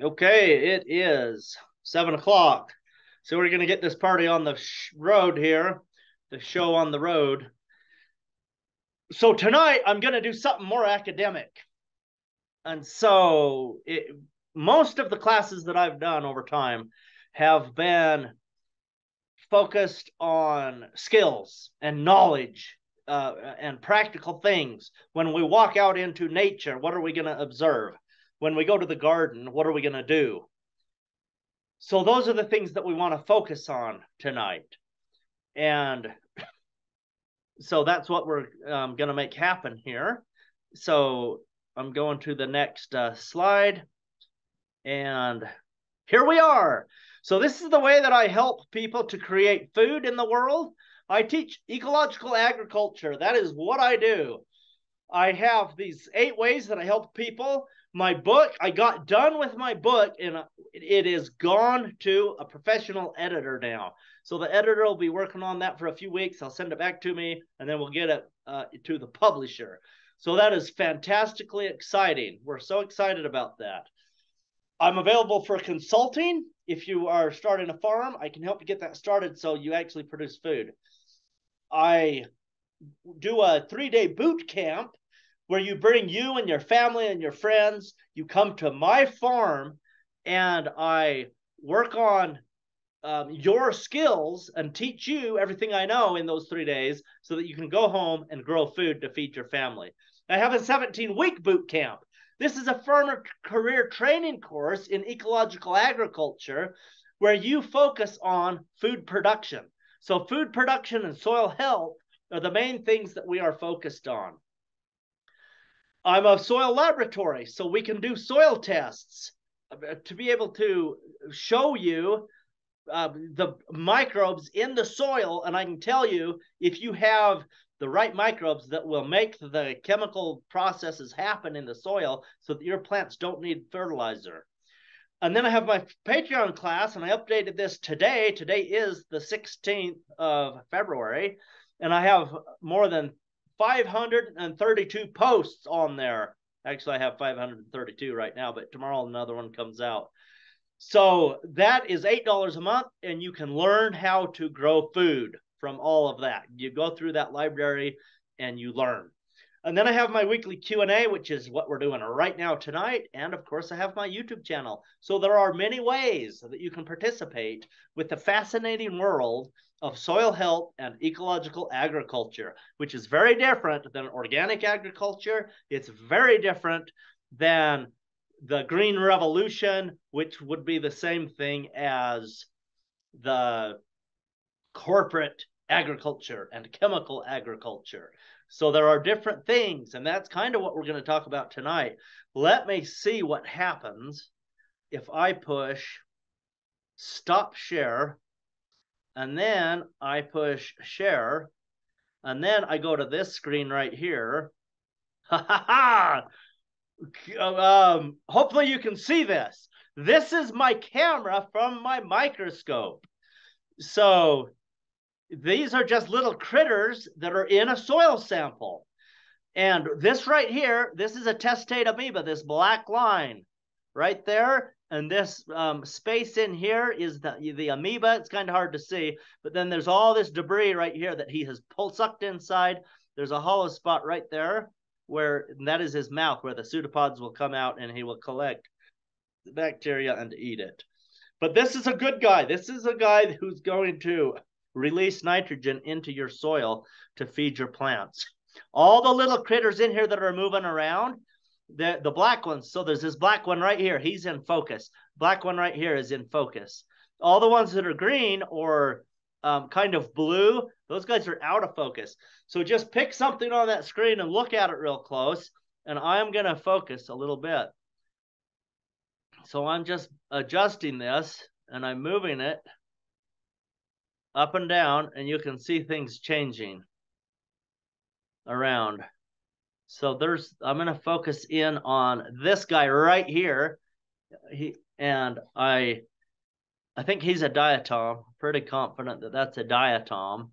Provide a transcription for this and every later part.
Okay, it is 7 o'clock. So we're going to get this party on the road here, the show on the road. So tonight I'm going to do something more academic. And so most of the classes that I've done over time have been focused on skills and knowledge and practical things. When we walk out into nature, what are we going to observe? When we go to the garden, what are we going to do? So those are the things that we want to focus on tonight. And so that's what we're going to make happen here. So I'm going to the next slide. And here we are. So this is the way that I help people to create food in the world. I teach ecological agriculture. That is what I do. I have these 8 ways that I help people. My book, I got done with my book and it is gone to a professional editor now. So the editor will be working on that for a few weeks. I'll send it back to me and then we'll get it to the publisher. So that is fantastically exciting. We're so excited about that. I'm available for consulting. If you are starting a farm, I can help you get that started so you actually produce food. I do a 3-day boot camp where you bring you and your family and your friends. You come to my farm and I work on your skills and teach you everything I know in those 3 days so that you can go home and grow food to feed your family. I have a 17-week boot camp. This is a farmer career training course in ecological agriculture where you focus on food production. So food production and soil health are the main things that we are focused on. I'm a soil laboratory, so we can do soil tests to be able to show you the microbes in the soil, and I can tell you if you have the right microbes that will make the chemical processes happen in the soil so that your plants don't need fertilizer. And then I have my Patreon class, and I updated this today. Today is the 16th of February, and I have more than 532 posts on there. Actually, I have 532 right now, but tomorrow another one comes out. So that is $8 a month, and you can learn how to grow food from all of that. You go through that library and you learn. And then I have my weekly Q&A, which is what we're doing right now tonight. And of course, I have my YouTube channel. So there are many ways that you can participate with the fascinating world of soil health and ecological agriculture, which is very different than organic agriculture. It's very different than the Green Revolution, which would be the same thing as the corporate agriculture and chemical agriculture. So there are different things, and that's kind of what we're going to talk about tonight. Let me see what happens if I push stop share, and then I push share, and then I go to this screen right here. Ha ha ha! Hopefully you can see this. This is my camera from my microscope. So these are just little critters that are in a soil sample. And this right here, this is a testate amoeba, this black line right there. And this space in here is the amoeba. It's kind of hard to see, but then there's all this debris right here that he has sucked inside. There's a hollow spot right there where that is his mouth, where the pseudopods will come out and he will collect the bacteria and eat it. But this is a good guy. This is a guy who's going to release nitrogen into your soil to feed your plants. All the little critters in here that are moving around, the black ones. So there's this black one right here. He's in focus. Black one right here is in focus. All the ones that are green or kind of blue, those guys are out of focus. So just pick something on that screen and look at it real close. And I'm going to focus a little bit. So I'm just adjusting this and I'm moving it up and down, and you can see things changing around. So I'm going to focus in on this guy right here. I think he's a diatom. Pretty confident that that's a diatom.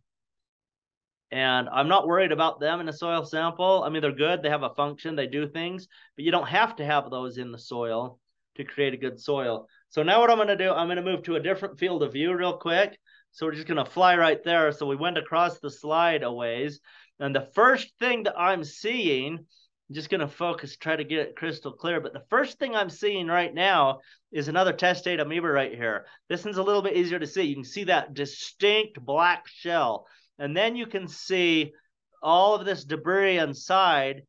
And I'm not worried about them in a soil sample. I mean, they're good. They have a function. They do things, but you don't have to have those in the soil. to create a good soil. So now what I'm going to do, I'm going to move to a different field of view real quick. So we're just going to fly right there. So we went across the slide a ways. And the first thing that I'm seeing, I'm just going to focus, try to get it crystal clear. But the first thing I'm seeing right now is another testate amoeba right here. This one's a little bit easier to see. You can see that distinct black shell. And then you can see all of this debris inside.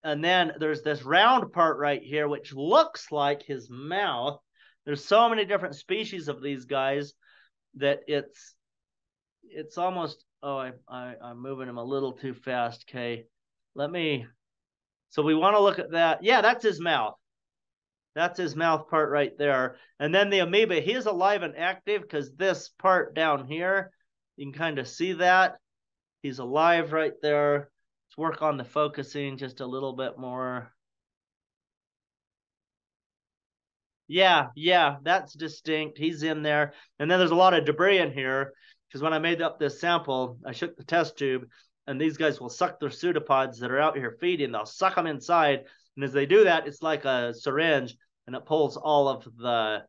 And then there's this round part right here, which looks like his mouth. There's so many different species of these guys that it's almost, oh, I'm moving him a little too fast. Okay, so we want to look at that. Yeah, that's his mouth. That's his mouth part right there. And then the amoeba, he is alive and active because this part down here, you can kind of see that. He's alive right there. Let's work on the focusing just a little bit more. Yeah, that's distinct. He's in there. And then there's a lot of debris in here because when I made up this sample, I shook the test tube and these guys will suck their pseudopods that are out here feeding. They'll suck them inside. And as they do that, it's like a syringe and it pulls all of the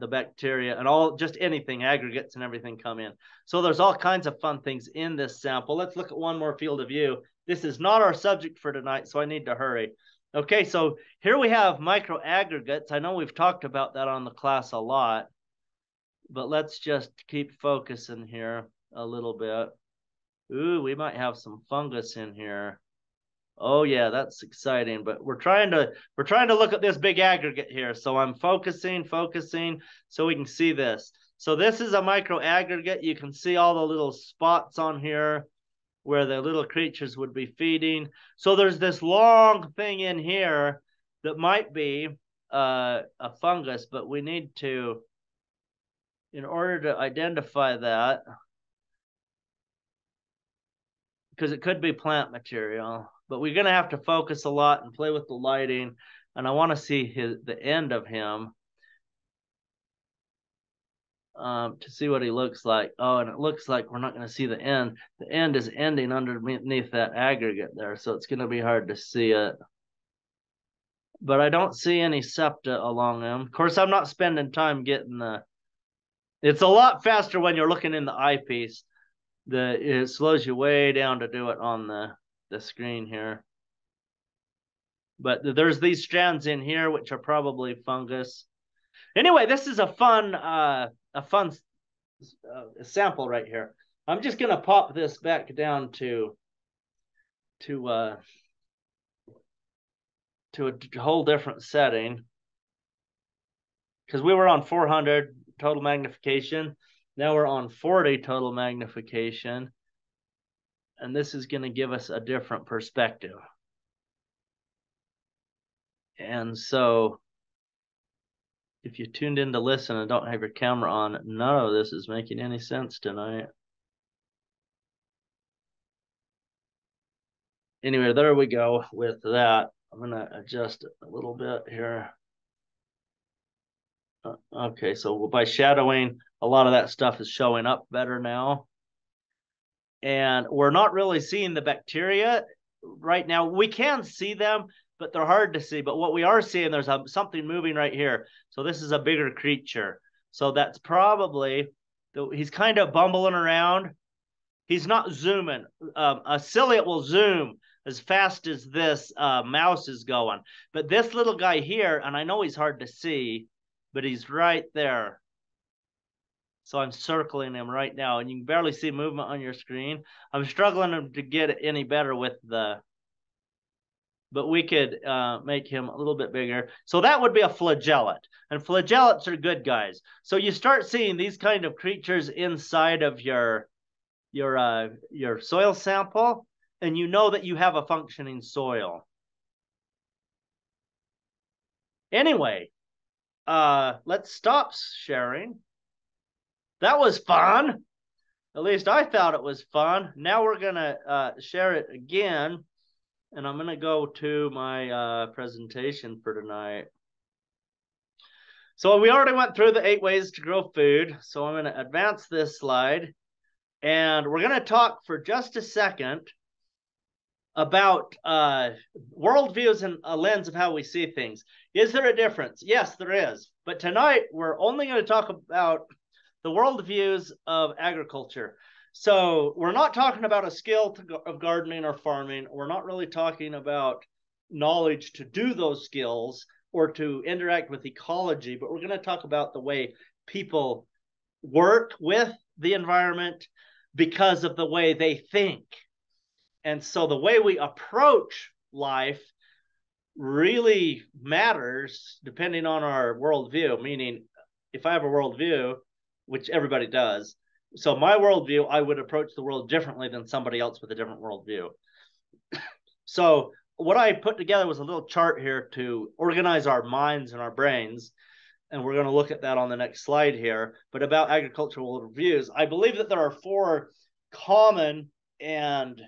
bacteria and just anything, aggregates and everything come in. So there's all kinds of fun things in this sample. Let's look at one more field of view. This is not our subject for tonight, so I need to hurry. Okay, so here we have microaggregates. I know we've talked about that on the class a lot, but let's just keep focusing here a little bit. Ooh, we might have some fungus in here. Oh yeah, that's exciting, but we're trying to look at this big aggregate here. So I'm focusing so we can see this. So this is a microaggregate. You can see all the little spots on here where the little creatures would be feeding. So there's this long thing in here that might be a fungus, but we need to, in order to identify that, because it could be plant material, but we're going to have to focus a lot and play with the lighting. And I want to see the end of him to see what he looks like. Oh, and it looks like we're not going to see the end. The end is ending underneath that aggregate there, so it's going to be hard to see it. But I don't see any septa along him. Of course, I'm not spending time getting it's a lot faster when you're looking in the eyepiece. It slows you way down to do it on the screen here. But there's these strands in here, which are probably fungus. Anyway, this is a fun sample right here. I'm just going to pop this back down to a whole different setting, because we were on 400 total magnification. Now we're on 40 total magnification, and this is going to give us a different perspective. And so if you tuned in to listen and don't have your camera on, none of this is making any sense tonight. Anyway, there we go with that. I'm going to adjust it a little bit here. Okay, so by shadowing, a lot of that stuff is showing up better now. And we're not really seeing the bacteria right now. We can see them, but they're hard to see. But what we are seeing, there's something moving right here. So this is a bigger creature. So that's probably, he's kind of bumbling around. He's not zooming. A ciliate will zoom as fast as this mouse is going. But this little guy here, and I know he's hard to see, but he's right there. So I'm circling him right now, and you can barely see movement on your screen. I'm struggling to get it any better with but we could make him a little bit bigger. So that would be a flagellate, and flagellates are good guys. So you start seeing these kind of creatures inside of your soil sample, and you know that you have a functioning soil. Anyway, let's stop sharing. That was fun. At least I thought it was fun. Now we're going to share it again. And I'm going to go to my presentation for tonight. So we already went through the 8 ways to grow food. So I'm going to advance this slide. And we're going to talk for just a second about worldviews and a lens of how we see things. Is there a difference? Yes, there is. But tonight, we're only going to talk about the worldviews of agriculture. So we're not talking about a skill of gardening or farming. We're not really talking about knowledge to do those skills or to interact with ecology, but we're going to talk about the way people work with the environment because of the way they think. And so the way we approach life really matters depending on our worldview, meaning if I have a worldview, which everybody does, so my worldview, I would approach the world differently than somebody else with a different worldview. So what I put together was a little chart here to organize our minds and our brains, and we're going to look at that on the next slide here, but about agricultural worldviews. I believe that there are 4 common and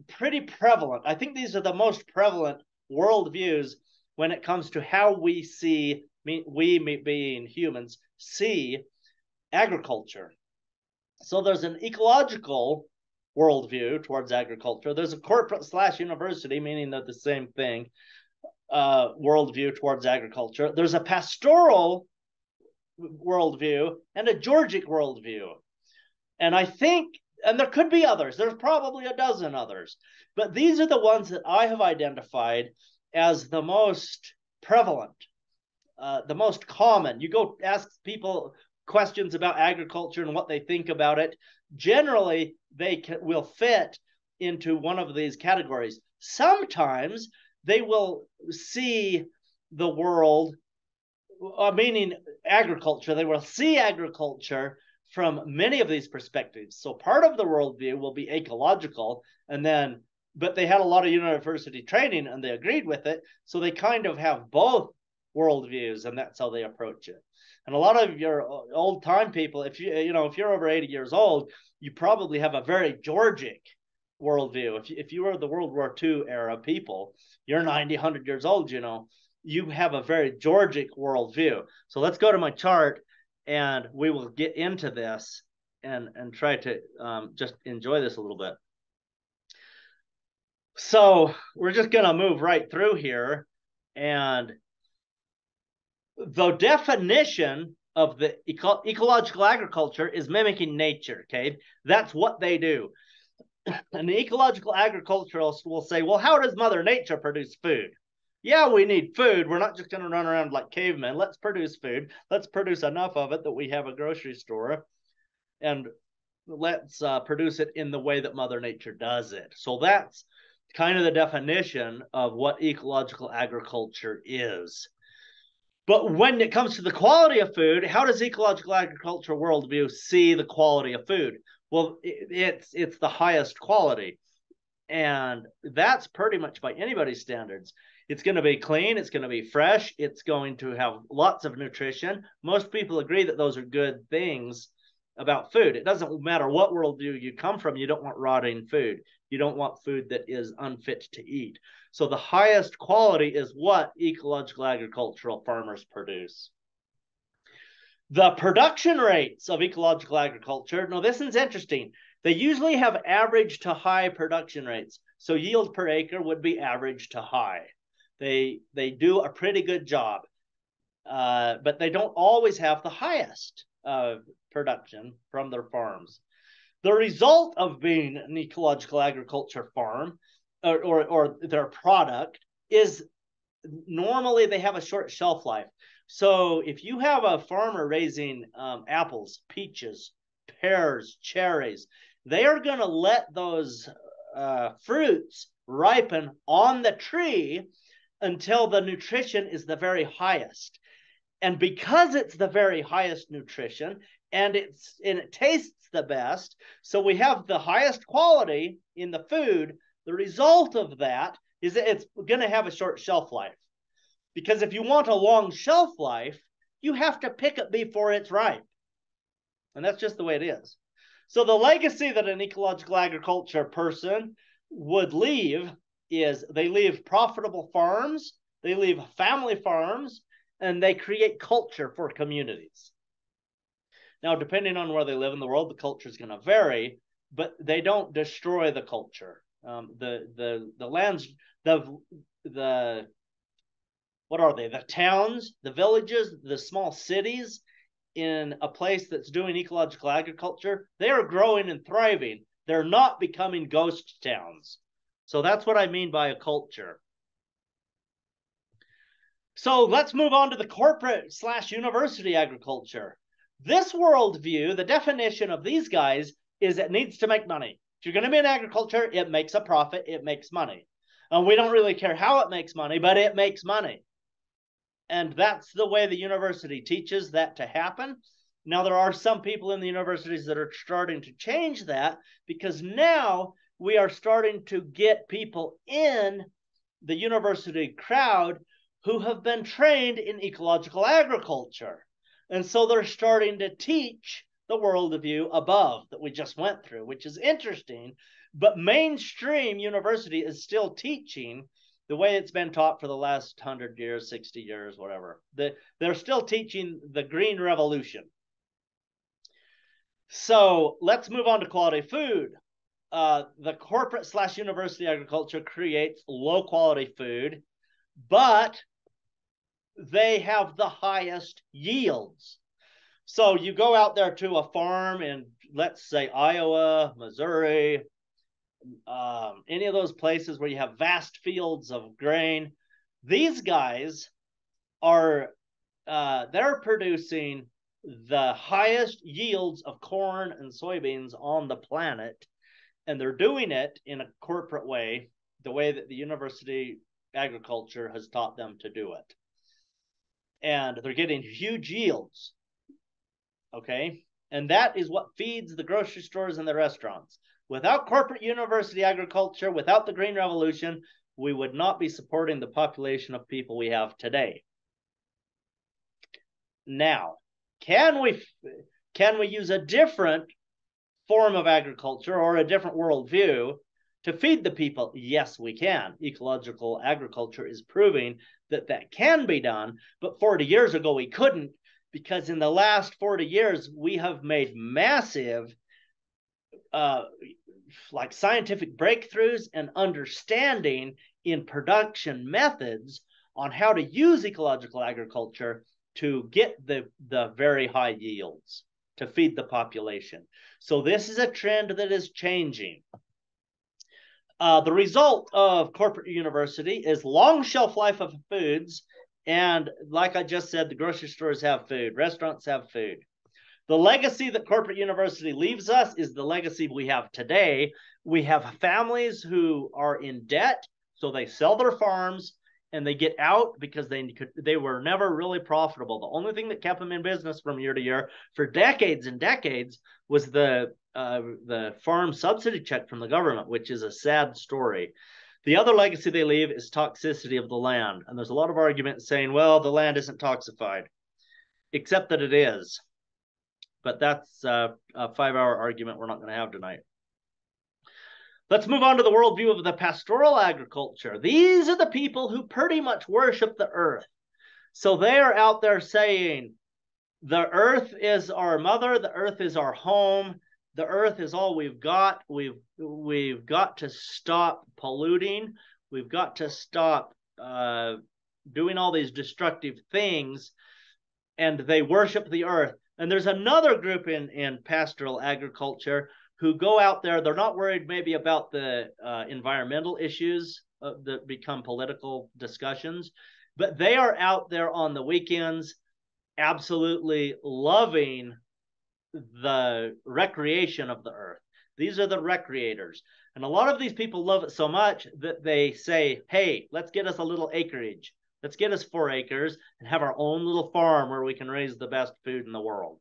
pretty prevalent, I think these are the most prevalent worldviews when it comes to how we see, we being humans, see agriculture. So there's an ecological worldview towards agriculture. There's a corporate/university, meaning they're the same thing, worldview towards agriculture. There's a pastoral worldview and a Georgic worldview. And I think, and there could be others, there's probably a dozen others, but these are the ones that I have identified as the most prevalent, the most common. You go ask people questions about agriculture and what they think about it. Generally, they will fit into one of these categories. Sometimes they will see the world, meaning agriculture, they will see agriculture from many of these perspectives. So part of the worldview will be ecological, and then, but they had a lot of university training and they agreed with it. So they kind of have both worldviews, and that's how they approach it. And a lot of your old time people, if you're over 80 years old, you probably have a very Georgic worldview. If you were the World War II era people, you're 90, 100 years old, you have a very Georgic worldview. So let's go to my chart and we will get into this and try to just enjoy this a little bit. So we're just going to move right through here. And the definition of the ecological agriculture is mimicking nature, okay? That's what they do. And the ecological agriculturalist will say, well, how does Mother Nature produce food? Yeah, we need food. We're not just going to run around like cavemen. Let's produce food. Let's produce enough of it that we have a grocery store. And let's produce it in the way that Mother Nature does it. So that's kind of the definition of what ecological agriculture is. But when it comes to the quality of food, how does ecological agriculture worldview see the quality of food? Well, it's the highest quality. And that's pretty much by anybody's standards. It's going to be clean. It's going to be fresh. It's going to have lots of nutrition. Most people agree that those are good things about food. It doesn't matter what worldview you come from. You don't want rotting food. You don't want food that is unfit to eat. So the highest quality is what ecological agricultural farmers produce. The production rates of ecological agriculture, now this is interesting. They usually have average to high production rates. So yield per acre would be average to high. They do a pretty good job, but they don't always have the highest production from their farms. The result of being an ecological agriculture farm or their product is normally they have a short shelf life. So if you have a farmer raising apples, peaches, pears, cherries, they are going to let those fruits ripen on the tree until the nutrition is the very highest. And because it's the very highest nutrition and it tastes the best, so we have the highest quality in the food, the result of that is that it's going to have a short shelf life. Because if you want a long shelf life, you have to pick it before it's ripe. And that's just the way it is. So the legacy that an ecological agriculture person would leave is they leave profitable farms, they leave family farms, and they create culture for communities. Now, depending on where they live in the world, the culture is going to vary, but they don't destroy the culture. The lands, the what are they? The towns, the villages, the small cities in a place that's doing ecological agriculture, they are growing and thriving. They're not becoming ghost towns. So that's what I mean by a culture. So let's move on to the corporate/university agriculture. This worldview, the definition of these guys is it needs to make money. If you're going to be in agriculture, it makes a profit, it makes money. And we don't really care how it makes money, but it makes money. And that's the way the university teaches that to happen. Now, there are some people in the universities that are starting to change that, because now we are starting to get people in the university crowd who have been trained in ecological agriculture. And so they're starting to teach the worldview above that we just went through, which is interesting. But mainstream university is still teaching the way it's been taught for the last 100 years, 60 years, whatever. They're still teaching the Green Revolution. So let's move on to quality food. The corporate/university agriculture creates low quality food, but they have the highest yields. So you go out there to a farm in, let's say, Iowa, Missouri, any of those places where you have vast fields of grain. These guys are, they're producing the highest yields of corn and soybeans on the planet. And they're doing it in a corporate way, the way that the university agriculture has taught them to do it. And they're getting huge yields. Okay. And that is what feeds the grocery stores and the restaurants. Without corporate university agriculture, without the Green Revolution, we would not be supporting the population of people we have today. Now, can we use a different form of agriculture or a different worldview to feed the people? Yes, we can. Ecological agriculture is proving that that can be done, but 40 years ago we couldn't, because in the last 40 years we have made massive like scientific breakthroughs and understanding in production methods on how to use ecological agriculture to get the very high yields to feed the population. So this is a trend that is changing. The result of corporate university is long shelf life of foods. And like I just said, the grocery stores have food, restaurants have food. The legacy that corporate university leaves us is the legacy we have today. We have families who are in debt, so they sell their farms and they get out because they were never really profitable. The only thing that kept them in business from year to year for decades and decades was the farm subsidy check from the government, which is a sad story. The other legacy they leave is toxicity of the land. And there's a lot of argument saying, well, the land isn't toxified, except that it is. But that's a 5-hour argument we're not going to have tonight. Let's move on to the worldview of the pastoral agriculture. These are the people who pretty much worship the earth. So they are out there saying, the earth is our mother, the earth is our home, the earth is all we've got. We've got to stop polluting. We've got to stop doing all these destructive things. And they worship the earth. And there's another group in pastoral agriculture who go out there. They're not worried maybe about the environmental issues that become political discussions, but they are out there on the weekends absolutely loving the recreation of the earth. These are the recreators. And a lot of these people love it so much that they say, hey, let's get us a little acreage. Let's get us 4 acres and have our own little farm where we can raise the best food in the world.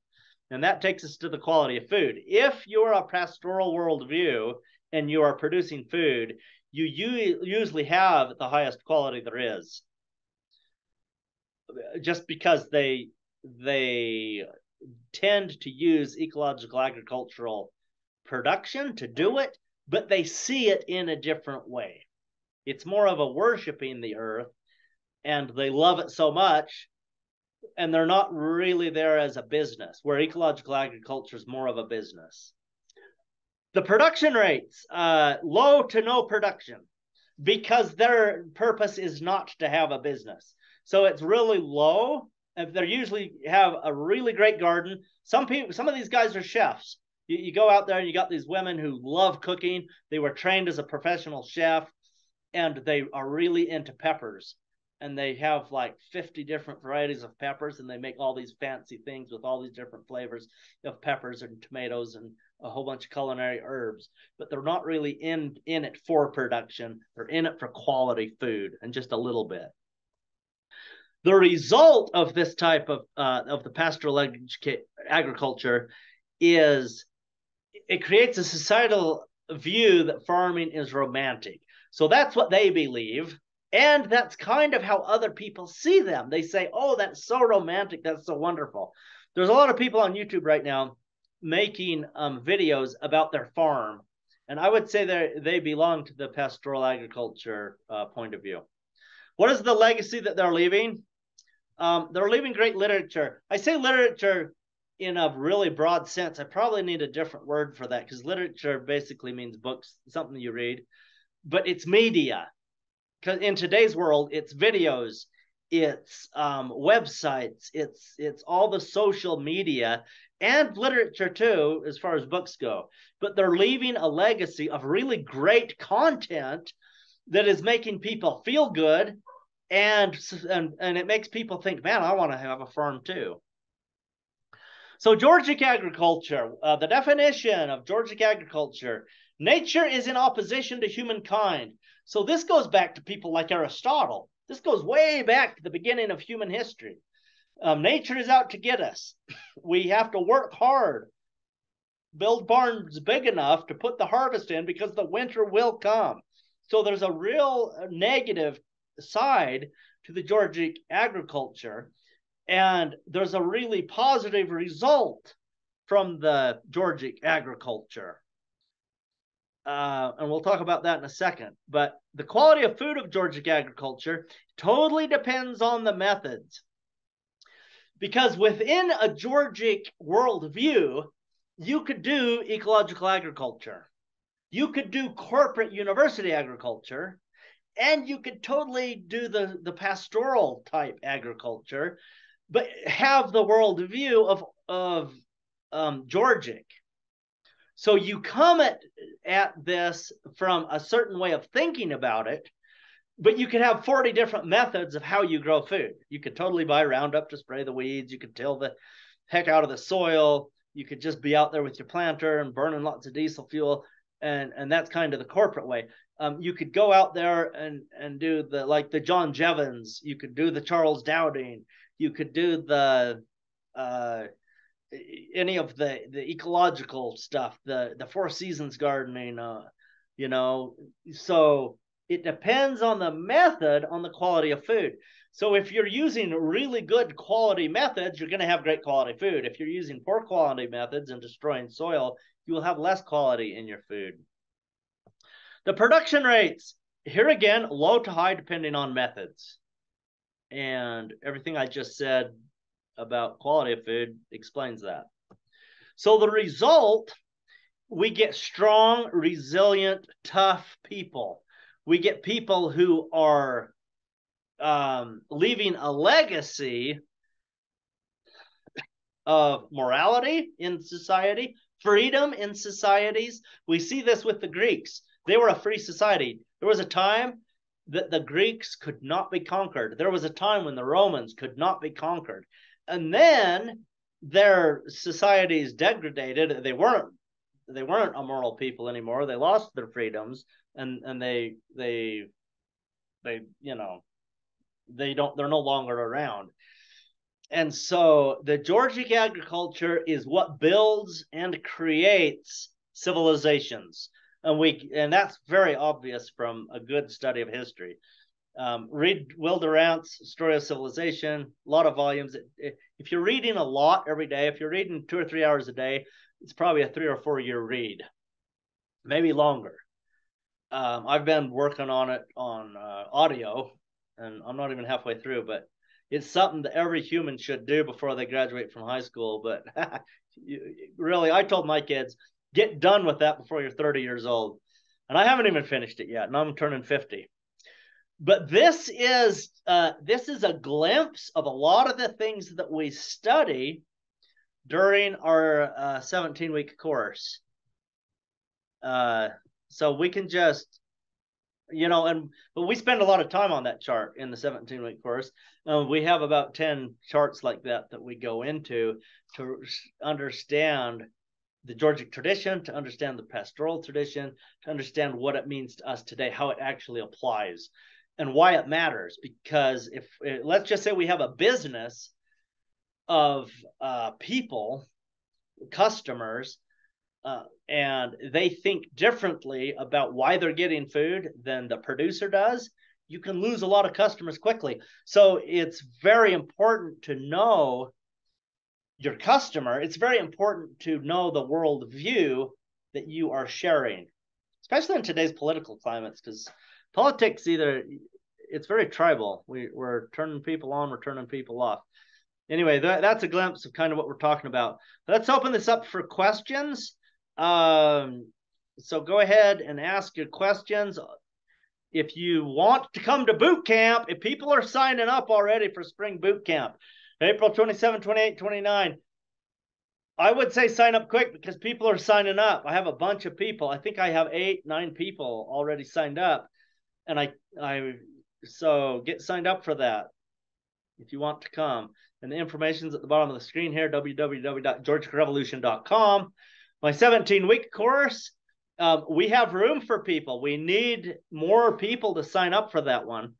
And that takes us to the quality of food. If you're a pastoral worldview and you are producing food, you usually have the highest quality there is. Just because they tend to use ecological agricultural production to do it, but they see it in a different way. It's more of a worshiping the earth, and they love it so much, and they're not really there as a business, where ecological agriculture is more of a business. The production rates, low to no production, because their purpose is not to have a business. So it's really low. If they usually have a really great garden. Some of these guys are chefs. You go out there and you got these women who love cooking. They were trained as a professional chef, and they are really into peppers. And they have like 50 different varieties of peppers, and they make all these fancy things with all these different flavors of peppers and tomatoes and a whole bunch of culinary herbs. But they're not really in it for production. They're in it for quality food and just a little bit. The result of this type of the pastoral agriculture is it creates a societal view that farming is romantic. So that's what they believe. And that's kind of how other people see them. They say, oh, that's so romantic. That's so wonderful. There's a lot of people on YouTube right now making videos about their farm. And I would say they belong to the pastoral agriculture point of view. What is the legacy that they're leaving? They're leaving great literature. I say literature in a really broad sense. I probably need a different word for that, because literature basically means books, something you read. But it's media. Because in today's world, it's videos, it's websites, it's all the social media and literature too, as far as books go. But they're leaving a legacy of really great content that is making people feel good, and it makes people think, man, I want to have a farm too. So Georgic agriculture, the definition of Georgic agriculture: nature is in opposition to humankind. So this goes back to people like Aristotle. This goes way back to the beginning of human history. Nature is out to get us. We have to work hard, build barns big enough to put the harvest in, because the winter will come. So there's a real negative side to the Georgic agriculture, and there's a really positive result from the Georgic agriculture. And we'll talk about that in a second. But the quality of food of Georgic agriculture totally depends on the methods. Because within a Georgic worldview, you could do ecological agriculture. You could do corporate university agriculture, and you could totally do the pastoral type agriculture, but have the worldview of Georgic. So you come at this from a certain way of thinking about it, but you could have 40 different methods of how you grow food. You could totally buy Roundup to spray the weeds. You could till the heck out of the soil. You could just be out there with your planter and burning lots of diesel fuel. And that's kind of the corporate way. You could go out there and do the John Jevons. You could do the Charles Dowding. You could do the any of the ecological stuff, the Four Seasons gardening, so it depends on the method, on the quality of food. So if you're using really good quality methods, you're going to have great quality food. If you're using poor quality methods and destroying soil, you will have less quality in your food. The production rates, here again, low to high depending on methods. And everything I just said about quality of food explains that. So the result, we get strong, resilient, tough people. We get people who are leaving a legacy of morality in society, freedom in societies. We see this with the Greeks. They were a free society. There was a time that the Greeks could not be conquered. There was a time when the Romans could not be conquered. And then their societies degraded. They weren't immoral people anymore. They lost their freedoms, and they're no longer around. And so the Georgic agriculture is what builds and creates civilizations. And that's very obvious from a good study of history. Read Will Durant's Story of Civilization, a lot of volumes. If you're reading a lot every day, if you're reading 2 or 3 hours a day, it's probably a 3 or 4 year read, maybe longer. I've been working on it on audio, and I'm not even halfway through, but it's something that every human should do before they graduate from high school. But really, I told my kids, get done with that before you're 30 years old. And I haven't even finished it yet, and I'm turning 50. But this is a glimpse of a lot of the things that we study during our 17-week course. So we can just, but we spend a lot of time on that chart in the 17-week course. We have about 10 charts like that we go into to understand the Georgic tradition, to understand the pastoral tradition, to understand what it means to us today, how it actually applies, and why it matters. Because if let's just say we have a business of people, customers, and they think differently about why they're getting food than the producer does, you can lose a lot of customers quickly. So it's very important to know your customer. It's very important to know the worldview that you are sharing, especially in today's political climates, because politics, it's very tribal. We're turning people on, we're turning people off. Anyway, that's a glimpse of kind of what we're talking about. Let's open this up for questions. So go ahead and ask your questions. If you want to come to boot camp, if people are signing up already for spring boot camp, April 27, 28, 29, I would say sign up quick because people are signing up. I have a bunch of people. I think I have 8, 9 people already signed up. And so get signed up for that if you want to come. And the information's at the bottom of the screen here, www.georgicrevolution.com. My 17-week course, we have room for people. We need more people to sign up for that one.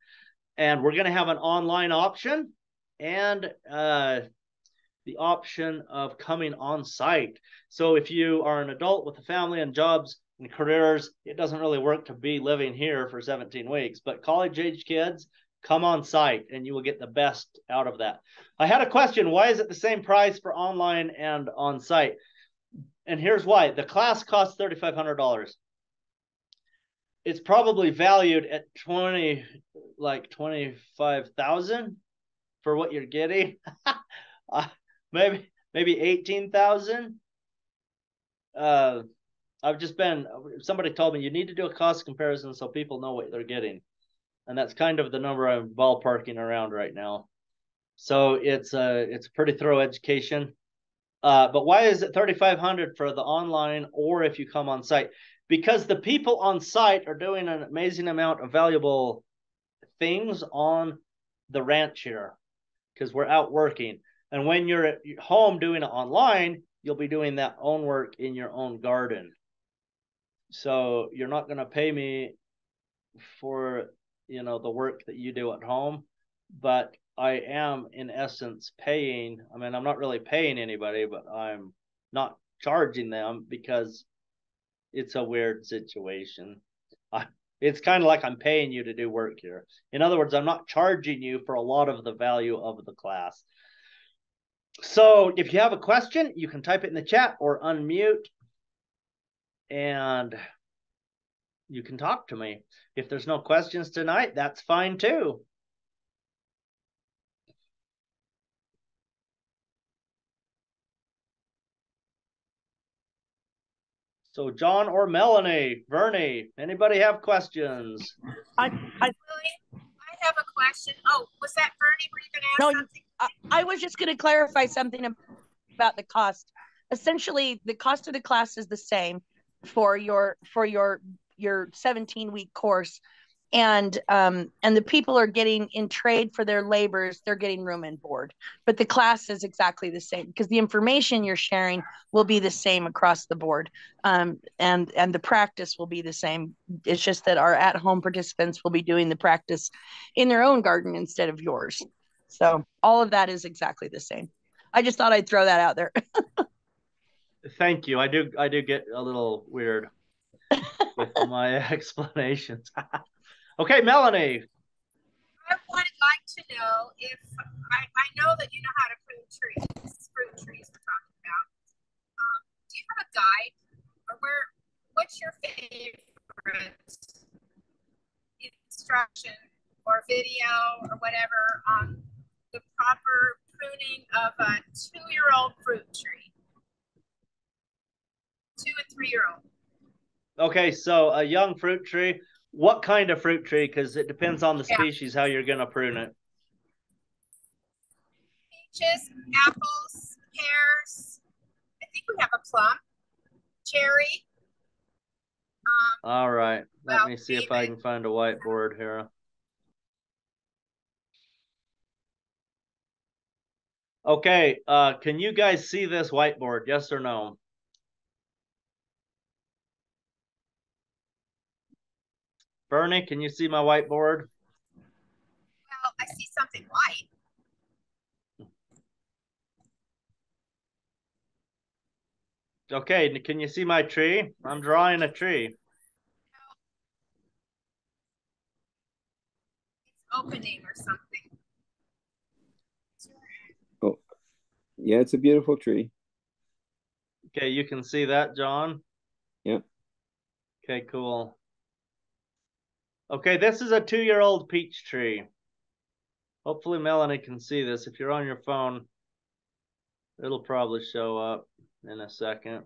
And we're going to have an online option and the option of coming on site. So if you are an adult with a family and jobs and careers, it doesn't really work to be living here for 17 weeks. But college-age kids, come on site and you will get the best out of that. I had a question. Why is it the same price for online and on site? And here's why. The class costs $3,500. It's probably valued at $25,000 for what you're getting. Maybe 18,000. Somebody told me you need to do a cost comparison so people know what they're getting. And that's kind of the number I'm ballparking around right now. So it's a pretty thorough education. But why is it $3,500 for the online or if you come on site? Because the people on site are doing an amazing amount of valuable things on the ranch here because we're out working. And when you're at home doing it online, you'll be doing that own work in your own garden. So you're not going to pay me for, the work that you do at home, but I am in essence paying. I mean, I'm not really paying anybody, but I'm not charging them because it's a weird situation. It's kind of like I'm paying you to do work here. In other words, I'm not charging you for a lot of the value of the class. So if you have a question, you can type it in the chat or unmute and you can talk to me. If there's no questions tonight, that's fine too. So John or Melanie, Bernie, anybody have questions? I have a question. Oh, was that Bernie? Were you going to ask something? I was just going to clarify something about the cost. Essentially, the cost of the class is the same for your 17-week course, and the people are getting in trade for their labors. They're getting room and board, but the class is exactly the same because the information you're sharing will be the same across the board, and the practice will be the same. It's just that our at-home participants will be doing the practice in their own garden instead of yours. So all of that is exactly the same. I just thought I'd throw that out there. Thank you. I do get a little weird with my explanations. Okay, Melanie. I would like to know if I know that you know how to prune trees, we're talking about. Do you have a guide or what's your favorite instruction or video or whatever on the proper pruning of a 2-year-old fruit tree? 2 and 3-year-old. Okay, so a young fruit tree. What kind of fruit tree? Because it depends on the species how you're going to prune it. Peaches, apples, pears. I think we have a plum, cherry. All right. Let me see if I maybe. can find a whiteboard here. Okay, can you guys see this whiteboard? Yes or no? Bernie, can you see my whiteboard? Well, I see something white. Okay, can you see my tree? I'm drawing a tree. It's opening or something. Oh, yeah, it's a beautiful tree. Okay, you can see that, John? Yep. Okay, cool. Okay, this is a 2-year-old peach tree. Hopefully Melanie can see this. If you're on your phone, it'll probably show up in a second.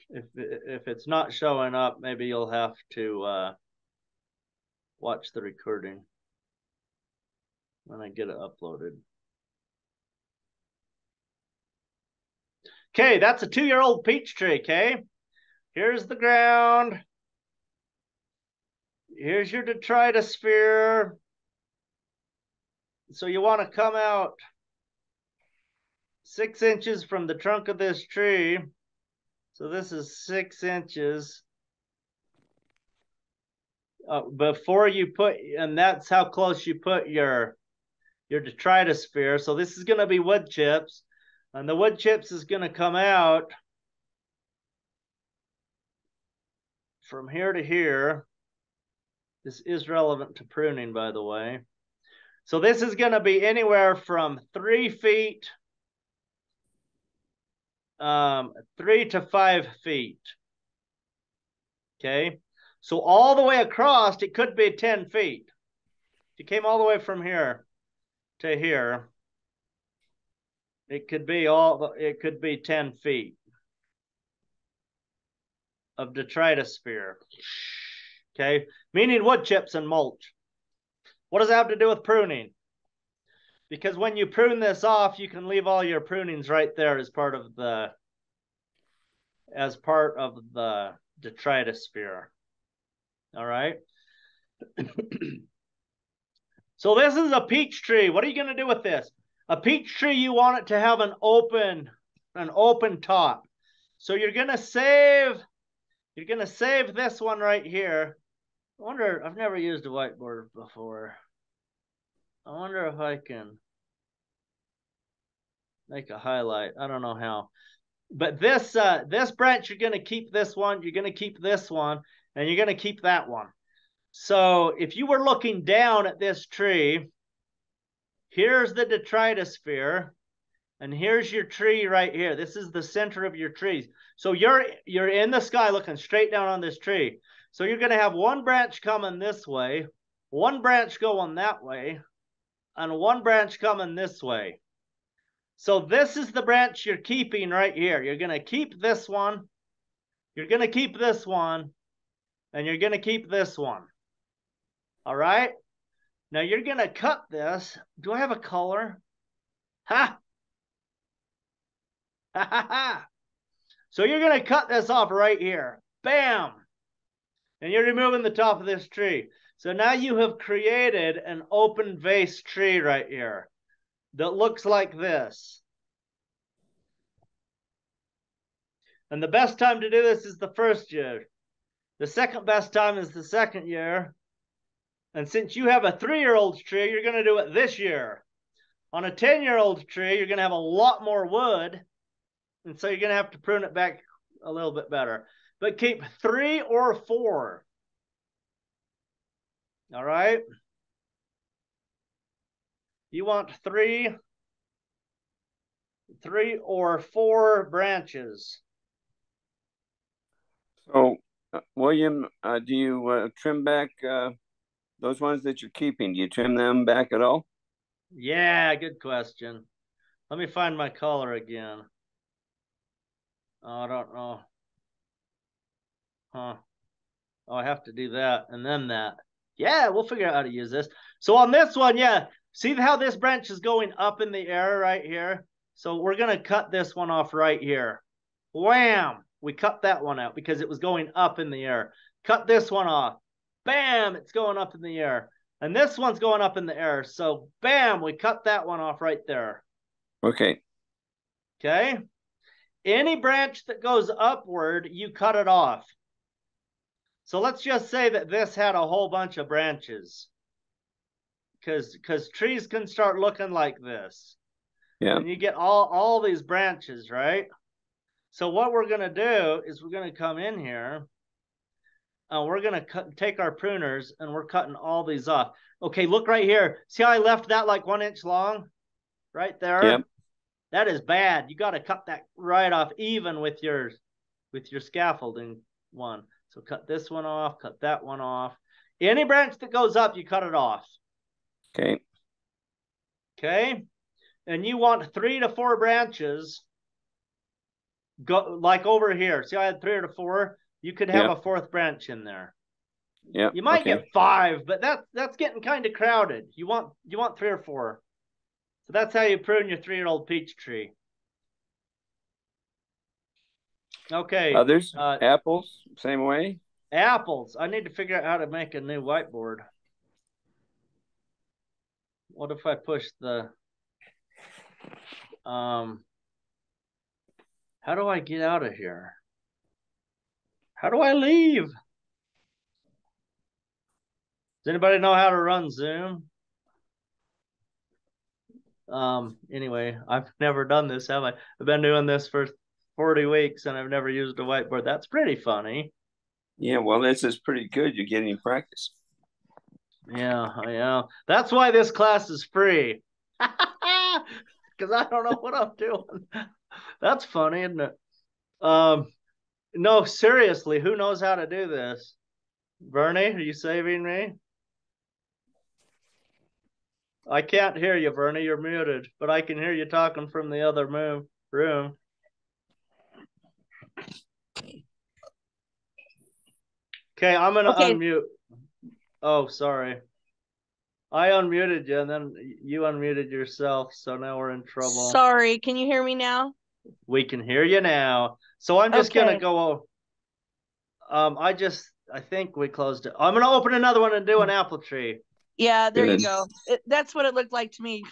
If it's not showing up, maybe you'll have to watch the recording when I get it uploaded. Okay, that's a 2-year-old peach tree, okay? Here's the ground. Here's your detritus. So you want to come out 6 inches from the trunk of this tree. So this is 6 inches. Before you put, and that's how close you put your detritus. So this is going to be wood chips. And the wood chips is going to come out from here to here. This is relevant to pruning, by the way. So this is going to be anywhere from 3 feet, 3 to 5 feet. Okay. So all the way across, it could be 10 feet. If you came all the way from here to here, it could be 10 feet of detritus. Okay, meaning wood chips and mulch. What does that have to do with pruning? Because when you prune this off, you can leave all your prunings right there as part of the detritus. All right. So this is a peach tree. What are you going to do with this? A peach tree, you want it to have an open top. So you're going to save this one right here. I wonder, I've never used a whiteboard before. I wonder if I can make a highlight. I don't know how. But this branch, you're going to keep this one, you're going to keep this one, and you're going to keep that one. So if you were looking down at this tree, here's the detritus, and here's your tree right here. This is the center of your trees. So you're in the sky looking straight down on this tree. So you're going to have one branch coming this way, one branch going that way, and one branch coming this way. So this is the branch you're keeping right here. You're going to keep this one, you're going to keep this one, and you're going to keep this one. All right? Now you're going to cut this. Do I have a color? Ha! Ha ha ha! So you're going to cut this off right here. Bam! And you're removing the top of this tree. So now you have created an open vase tree right here that looks like this. And the best time to do this is the first year. The second best time is the second year. And since you have a 3-year-old tree, you're going to do it this year. On a 10-year-old tree, you're going to have a lot more wood. And so you're going to have to prune it back a little bit better. But keep 3 or 4. All right? You want 3 or 4 branches. So, William, do you trim back those ones that you're keeping? Do you trim them back at all? Yeah, good question. Let me find my color again. Oh, I don't know. Huh. Oh, I have to do that and then that. Yeah, we'll figure out how to use this. So on this one, yeah, see how this branch is going up in the air right here? So we're going to cut this one off right here. Wham! We cut that one out because it was going up in the air. Cut this one off. Bam! It's going up in the air. And this one's going up in the air. So bam! We cut that one off right there. Okay. Okay? Any branch that goes upward, you cut it off. So let's just say that this had a whole bunch of branches. Because trees can start looking like this. Yeah. And you get all these branches, right? So what we're going to do is we're going to come in here. And we're going to take our pruners and we're cutting all these off. Okay, look right here. See how I left that like 1 inch long? Right there? Yep. That is bad. You got to cut that right off even with your scaffolding one. So cut this one off, cut that one off. Any branch that goes up, you cut it off. Okay. Okay. And you want 3 to 4 branches. Go like over here. See, I had 3 to 4. You could have a 4th branch in there. Yeah. You might get 5, but that's getting kind of crowded. You want 3 or 4. So that's how you prune your 3-year-old peach tree. Okay. Others, apples, same way. Apples. I need to figure out how to make a new whiteboard. What if I push the how do I get out of here? How do I leave? Does anybody know how to run Zoom? Anyway, I've never done this, have I? I've been doing this for 40 weeks and I've never used a whiteboard. That's pretty funny. Yeah, well, this is pretty good. You're getting practice. Yeah. That's why this class is free. Because I don't know what I'm doing. That's funny, isn't it? No, seriously, who knows how to do this? Bernie, are you saving me? I can't hear you, Bernie. You're muted, but I can hear you talking from the other room. Okay, I'm going to unmute. Oh, sorry. I unmuted you, and then you unmuted yourself, so now we're in trouble. Sorry, can you hear me now? We can hear you now. So I'm just going to go. I think we closed it. I'm going to open another one and do an apple tree. Yeah, there you go. That's what it looked like to me.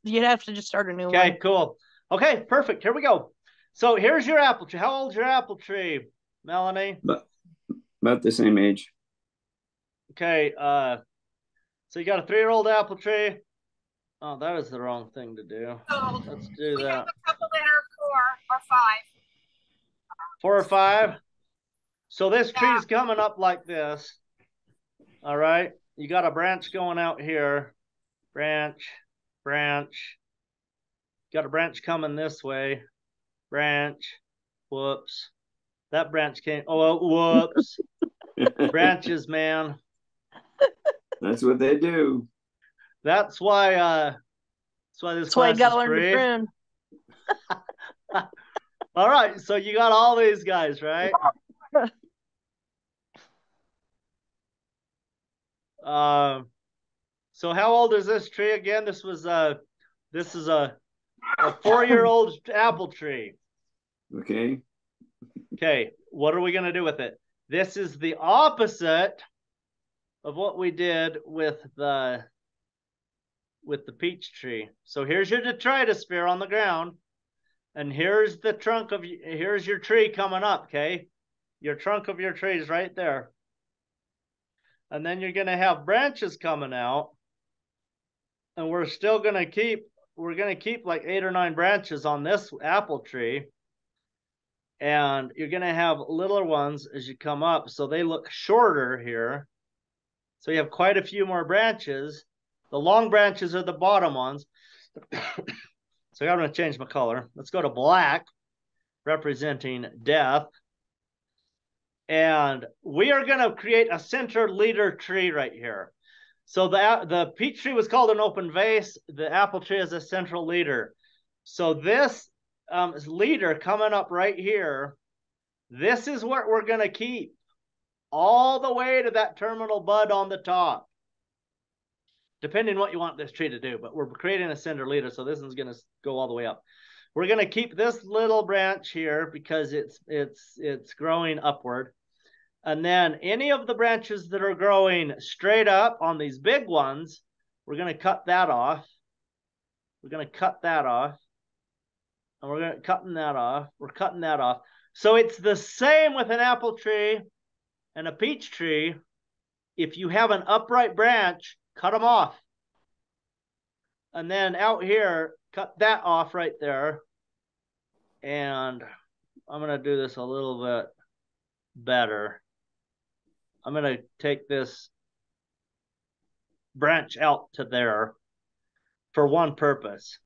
You'd have to just start a new one. Okay, cool. Okay, perfect. Here we go. So here's your apple tree. How old's your apple tree, Melanie? About the same age. Okay, so you got a 3-year-old apple tree. Oh, that is the wrong thing to do. So let's do we that. have a couple that are 4 or 5. 4 or 5? So this tree's coming up like this. All right. You got a branch going out here. Branch. Got a branch coming this way. Branch. Whoops. That branch came. Oh, whoops. Branches, man. That's what they do. That's why this class is free. Prune. All right, so you got all these guys, right? So how old is this tree again? This is a 4-year-old apple tree. Okay. Okay, what are we going to do with it? This is the opposite of what we did with the peach tree. So here's your detritus sphere on the ground, and here's your tree coming up, okay? Your trunk of your tree is right there. And then you're going to have branches coming out, and we're going to keep like 8 or 9 branches on this apple tree. And you're going to have littler ones as you come up, so they look shorter here. So you have quite a few more branches. The long branches are the bottom ones. So I'm going to change my color. Let's go to black, representing death. And we are going to create a center leader tree right here. So the peach tree was called an open vase. The apple tree is a central leader. So this leader coming up right here, this is what we're going to keep all the way to that terminal bud on the top, depending what you want this tree to do. But we're creating a cinder leader, so this one's going to go all the way up. We're going to keep this little branch here because it's growing upward. And then any of the branches that are growing straight up on these big ones, we're going to cut that off. We're going to cut that off. And we're going to cutting that off. We're cutting that off. So it's the same with an apple tree and a peach tree. If you have an upright branch, cut them off. And then out here, cut that off right there. And I'm going to do this a little bit better. I'm going to take this branch out to there for one purpose,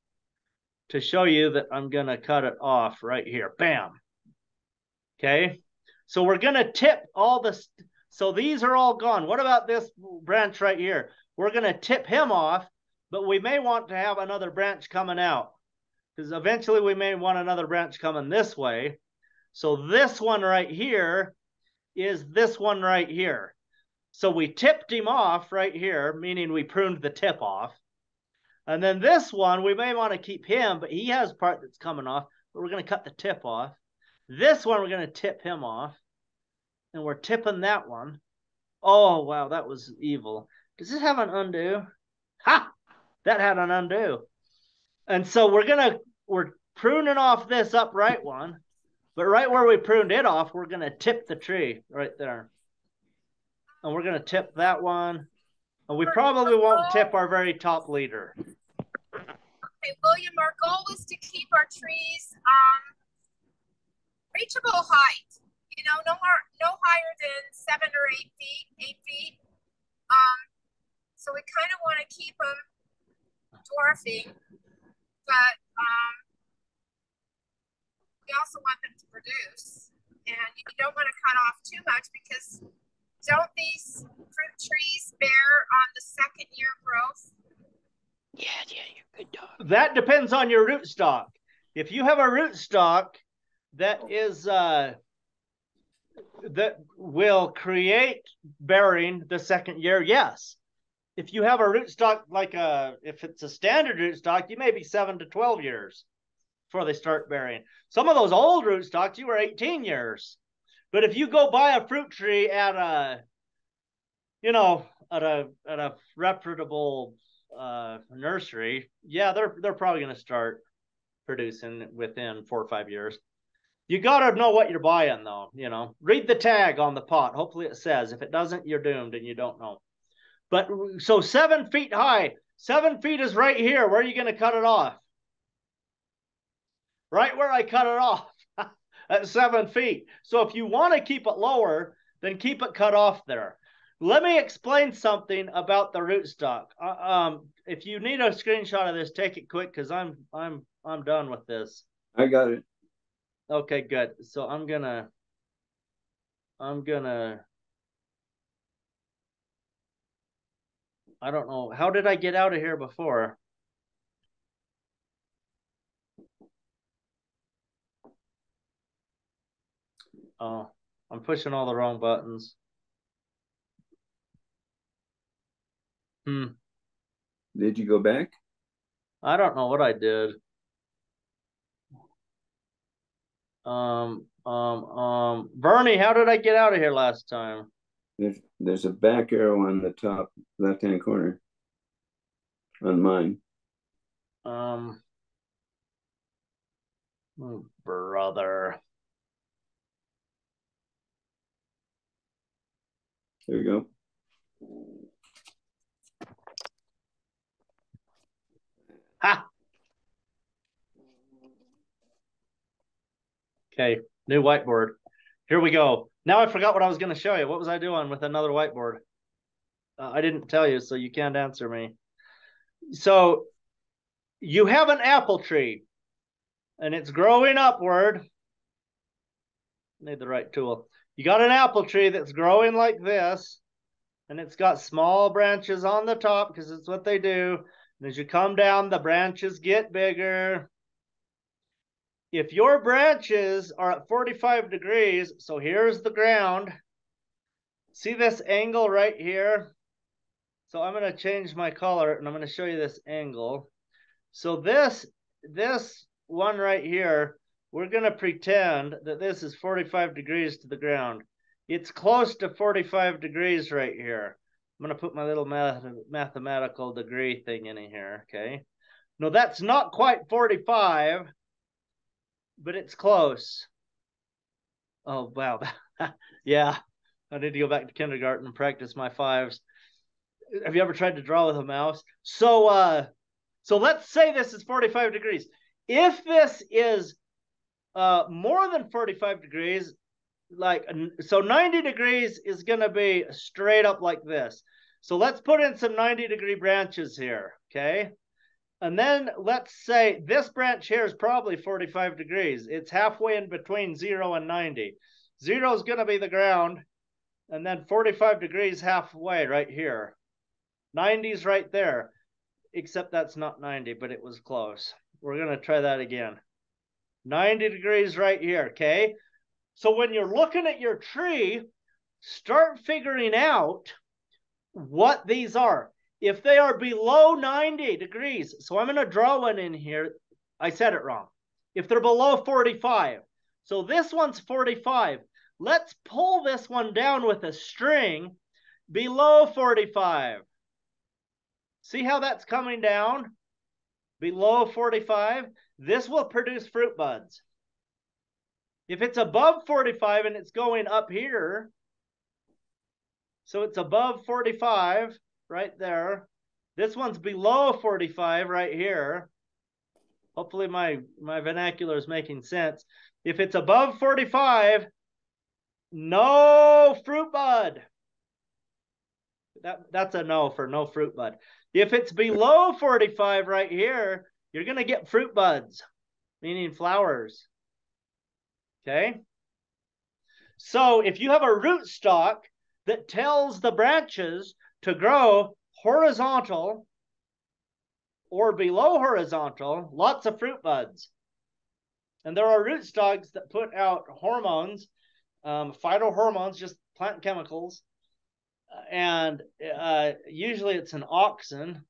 to show you that I'm going to cut it off right here. Bam. Okay. So we're going to tip all this. So these are all gone. What about this branch right here? We're going to tip him off, but we may want to have another branch coming out, because eventually we may want another branch coming this way. So this one right here is this one right here. So we tipped him off right here, meaning we pruned the tip off. And then this one, we may want to keep him, but he has part that's coming off, but we're going to cut the tip off. This one, we're going to tip him off. And we're tipping that one. Oh, wow, that was evil. Does this have an undo? Ha! That had an undo. And so we're pruning off this upright one. But right where we pruned it off, we're going to tip the tree right there. And we're going to tip that one. And we probably won't tip our very top leader. Okay, William, our goal is to keep our trees reachable height. You know, no higher than 7 or 8 feet, 8 feet. So we kind of want to keep them dwarfing, but we also want them to produce. And you don't want to cut off too much, because don't these fruit trees bear on the second year growth? Yeah, you're a good dog. That depends on your rootstock. If you have a rootstock that is that will create bearing the second year, yes. If you have a rootstock if it's a standard rootstock, you may be 7 to 12 years before they start bearing. Some of those old rootstocks, you were 18 years. But if you go buy a fruit tree at a reputable nursery, yeah, they're probably going to start producing within 4 or 5 years. You got to know what you're buying, though. Read the tag on the pot. Hopefully it says. If it doesn't, you're doomed and you don't know. But so 7 feet high, 7 feet is right here. Where are you going to cut it off? Right where I cut it off at 7 feet. So if you want to keep it lower, then keep it cut off there. Let me explain something about the rootstock. If you need a screenshot of this, take it quick, because I'm done with this. I got it. Okay, good. So I'm gonna I don't know. How did I get out of here before? Oh, I'm pushing all the wrong buttons. Did you go back? I don't know what I did. Bernie, how did I get out of here last time? There's a back arrow on the top left-hand corner on mine. Oh, brother. There you go. Ha! Okay, new whiteboard. Here we go. Now I forgot what I was going to show you. What was I doing with another whiteboard? I didn't tell you, so you can't answer me. So you have an apple tree, and it's growing upward. Need the right tool. You got an apple tree that's growing like this, and it's got small branches on the top because it's what they do. And as you come down, the branches get bigger if your branches are at 45 degrees, so here's the ground. See this angle right here? So I'm going to change my color and I'm going to show you this angle. So this one right here, we're going to pretend that this is 45 degrees to the ground. It's close to 45 degrees right here. I'm going to put my little mathematical degree thing in here, okay? No, that's not quite 45, but it's close. Oh, wow. Yeah, I need to go back to kindergarten and practice my fives. Have you ever tried to draw with a mouse? So let's say this is 45 degrees. If this is more than 45 degrees, so 90 degrees is going to be straight up like this. So let's put in some 90-degree branches here, okay? And then let's say this branch here is probably 45 degrees. It's halfway in between 0 and 90. 0 is going to be the ground, and then 45 degrees halfway right here. 90 is right there, except that's not 90, but it was close. We're going to try that again. 90 degrees right here, okay? So when you're looking at your tree, start figuring out what these are. If they are below 90 degrees, so I'm going to draw one in here. I said it wrong. If they're below 45, so this one's 45. Let's pull this one down with a string below 45. See how that's coming down? Below 45. This will produce fruit buds. If it's above 45 and it's going up here, so it's above 45 right there. This one's below 45 right here. Hopefully my vernacular is making sense. If it's above 45, no fruit bud. That's a no for no fruit bud. If it's below 45 right here, you're going to get fruit buds, meaning flowers. Okay? So if you have a rootstock that tells the branches to grow horizontal or below horizontal, lots of fruit buds. And there are rootstocks that put out hormones, phytohormones, just plant chemicals. And usually it's an auxin.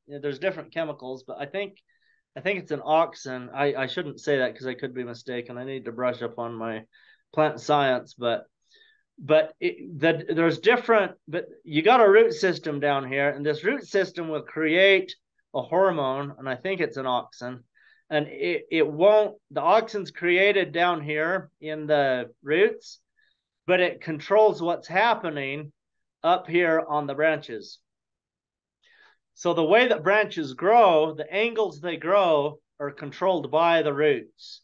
There's different chemicals, but I think it's an auxin. I shouldn't say that because I could be mistaken. I need to brush up on my plant science, but there's different. But you got a root system down here, and this root system will create a hormone, and I think it's an auxin. And it won't. The auxin's created down here in the roots, but it controls what's happening up here on the branches. So the way that branches grow, the angles they grow are controlled by the roots.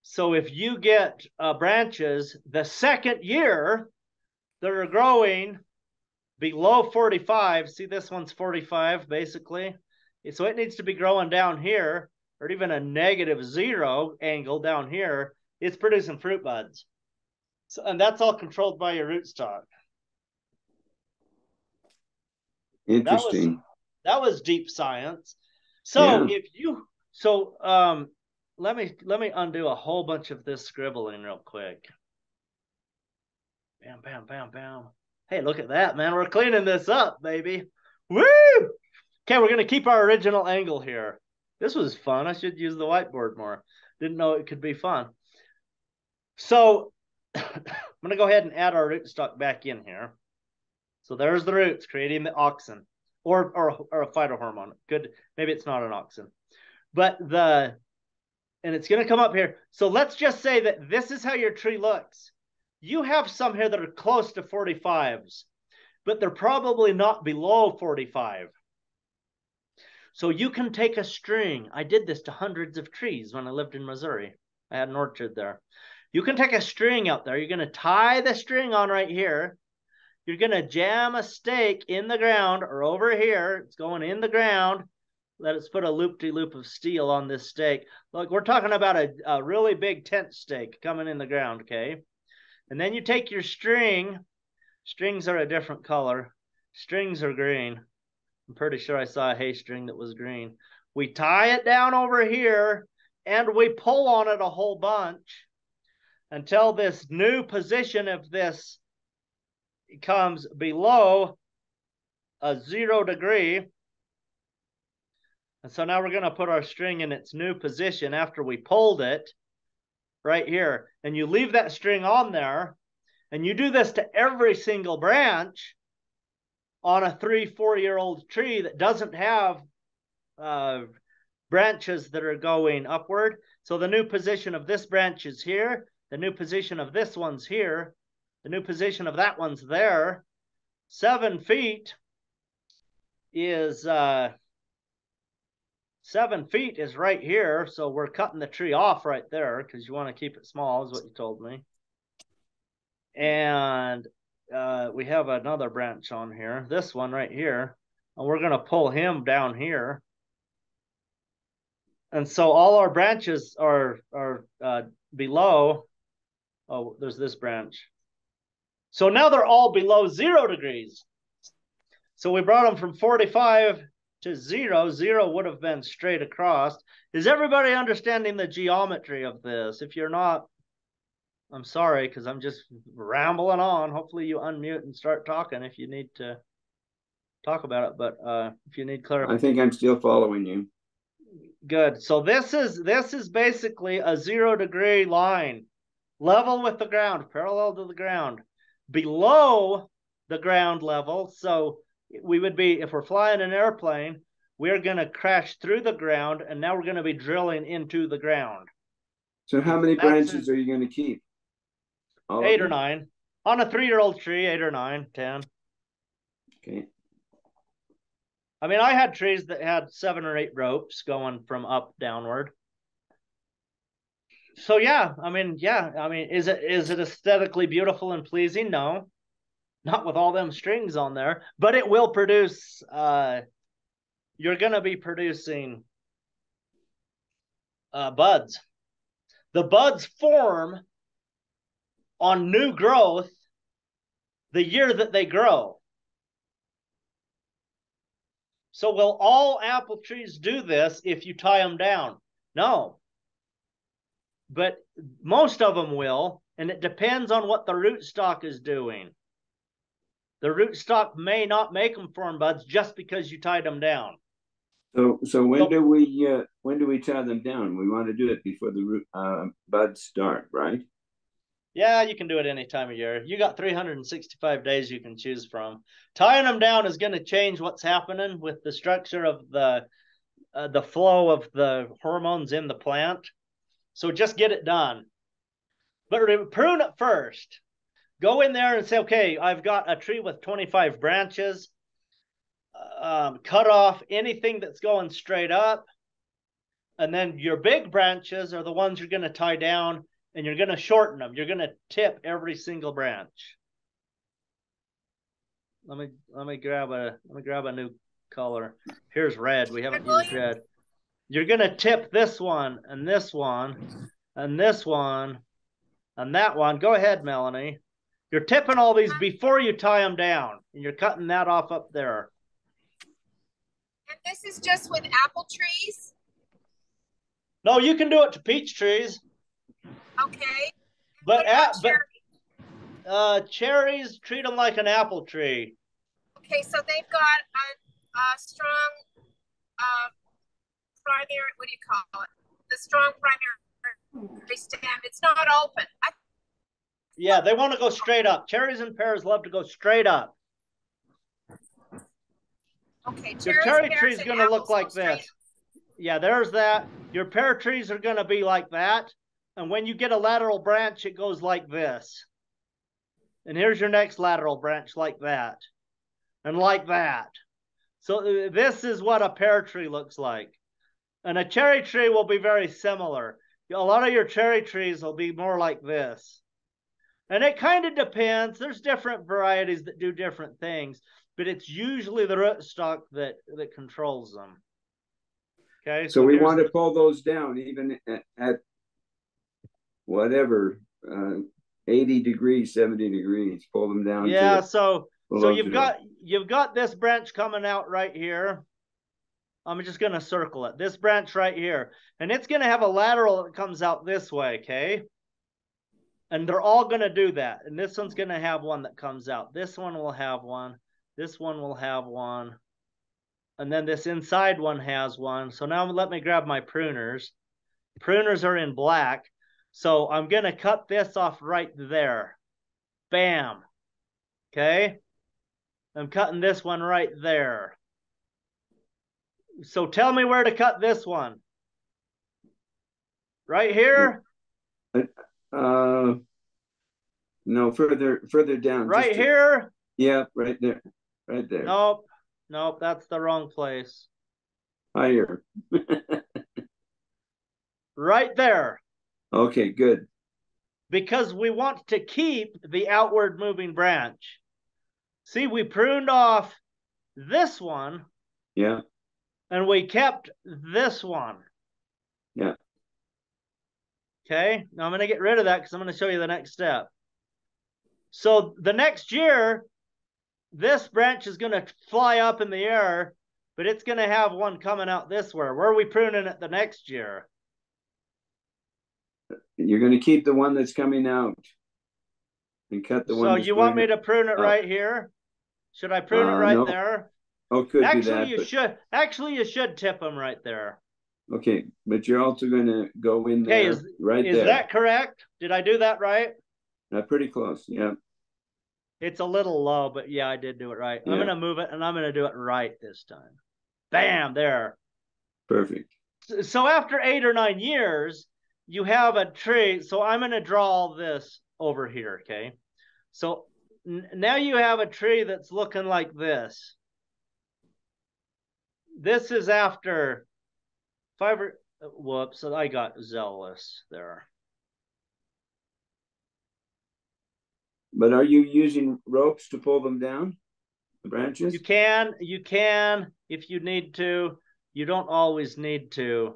So if you get branches, the second year that are growing below 45, see this one's 45 basically. So it needs to be growing down here, or even a -0 angle down here. It's producing fruit buds. So, and that's all controlled by your rootstock. Interesting. That was deep science. So yeah. Let me undo a whole bunch of this scribbling real quick. Bam, bam, bam, bam. Hey, look at that, man. We're cleaning this up, baby. Woo! Okay, we're gonna keep our original angle here. This was fun. I should use the whiteboard more. Didn't know it could be fun. So I'm going to go ahead and add our rootstock back in here. So there's the roots creating the auxin or a phytohormone. Good. Maybe it's not an auxin. And it's going to come up here. So let's just say that this is how your tree looks. You have some here that are close to 45s, but they're probably not below 45. So you can take a string. I did this to hundreds of trees when I lived in Missouri. I had an orchard there. You can take a string out there. You're going to tie the string on right here. You're going to jam a stake in the ground or over here. It's going in the ground. Let us put a loop-de-loop of steel on this stake. Look, we're talking about a really big tent stake coming in the ground, okay? And then you take your string. Strings are a different color. Strings are green. I'm pretty sure I saw a hay string that was green. We tie it down over here, and we pull on it a whole bunch until this new position of this comes below a 0 degree. And so now we're going to put our string in its new position after we pulled it right here. And you leave that string on there, and you do this to every single branch on a 3-4-year-old tree that doesn't have branches that are going upward. So the new position of this branch is here. The new position of this one's here. The new position of that one's there. 7 feet is 7 feet is right here. So we're cutting the tree off right there because you want to keep it small, is what you told me. And we have another branch on here, this one right here, and we're going to pull him down here. And so all our branches are below. Oh, there's this branch. So now they're all below 0 degrees. So we brought them from 45 to 0. 0 would have been straight across. Is everybody understanding the geometry of this? If you're not, I'm sorry, because I'm just rambling on. Hopefully you unmute and start talking if you need to talk about it. But if you need clarification. I think I'm still following you. Good. So this is basically a 0 degree line, level with the ground, parallel to the ground, below the ground level. So we would be, if we're flying an airplane, we're going to crash through the ground, and now we're going to be drilling into the ground. So how many branches are you going to keep? 8 or 9. On a 3-year-old tree, 8 or 9, 10. Okay. I mean, I had trees that had 7 or 8 ropes going from up downward. So yeah, I mean, is it aesthetically beautiful and pleasing? No, not with all them strings on there, but it will produce, you're going to be producing buds. The buds form on new growth the year that they grow. So will all apple trees do this if you tie them down? No. But most of them will, and it depends on what the rootstock is doing. The rootstock may not make them form buds just because you tied them down. So when do we tie them down? We want to do it before the root buds start, right? Yeah, you can do it any time of year. You got 365 days you can choose from. Tying them down is going to change what's happening with the structure of the flow of the hormones in the plant. So just get it done. But prune it first. Go in there and say, okay, I've got a tree with 25 branches. Cut off anything that's going straight up. And then your big branches are the ones you're going to tie down, and you're going to shorten them. You're going to tip every single branch. Let me grab a new color. Here's red. We haven't used red. You're going to tip this one and this one and this one and that one. Go ahead, Melanie. You're tipping all these before you tie them down, and you're cutting that off up there. And this is just with apple trees? No, you can do it to peach trees. Okay. But cherries, treat them like an apple tree. Okay, so they've got a strong primary, what do you call it? The strong primary stem. It's not open. Yeah, they want to go straight up. Cherries and pears love to go straight up. Okay, your cherry tree is going to look like this. Yeah, there's that. Your pear trees are going to be like that. And when you get a lateral branch, it goes like this. And here's your next lateral branch like that. And like that. So this is what a pear tree looks like. And a cherry tree will be very similar. A lot of your cherry trees will be more like this. And it kind of depends. There's different varieties that do different things. But it's usually the rootstock that controls them. Okay. So we want to pull those down even at whatever, 80 degrees, 70 degrees, pull them down. Yeah. So you've got this branch coming out right here. I'm just going to circle it. This branch right here. And it's going to have a lateral that comes out this way, okay? And they're all going to do that. And this one's going to have one that comes out. This one will have one. This one will have one. And then this inside one has one. So now let me grab my pruners. Pruners are in black. So I'm going to cut this off right there. Bam. Okay? I'm cutting this one right there. So tell me where to cut this one. Right here? No, further down. Right here? Yeah, right there. Right there. Nope. Nope, that's the wrong place. Higher. Right there. Okay, good. Because we want to keep the outward moving branch. See, we pruned off this one. Yeah. And we kept this one. Yeah. Okay, now I'm going to get rid of that because I'm going to show you the next step. So the next year, this branch is going to fly up in the air, but it's going to have one coming out this way. Where are we pruning it the next year? You're going to keep the one that's coming out and cut the one. So you want me to prune it right here? Should I prune it right there? Oh, could actually, do that. Should. Actually, you should tip them right there. Okay, but you're also going to go in there, right there. Is that correct? Did I do that right? Pretty close, yeah. It's a little low, but yeah, I did do it right. Yeah. I'm going to move it, and I'm going to do it right this time. Bam, there. Perfect. So after 8 or 9 years, you have a tree. So I'm going to draw all this over here, okay? So now you have a tree that's looking like this. This is after 5 or, whoops, I got zealous there. But are you using ropes to pull them down, the branches? You can if you need to. You don't always need to.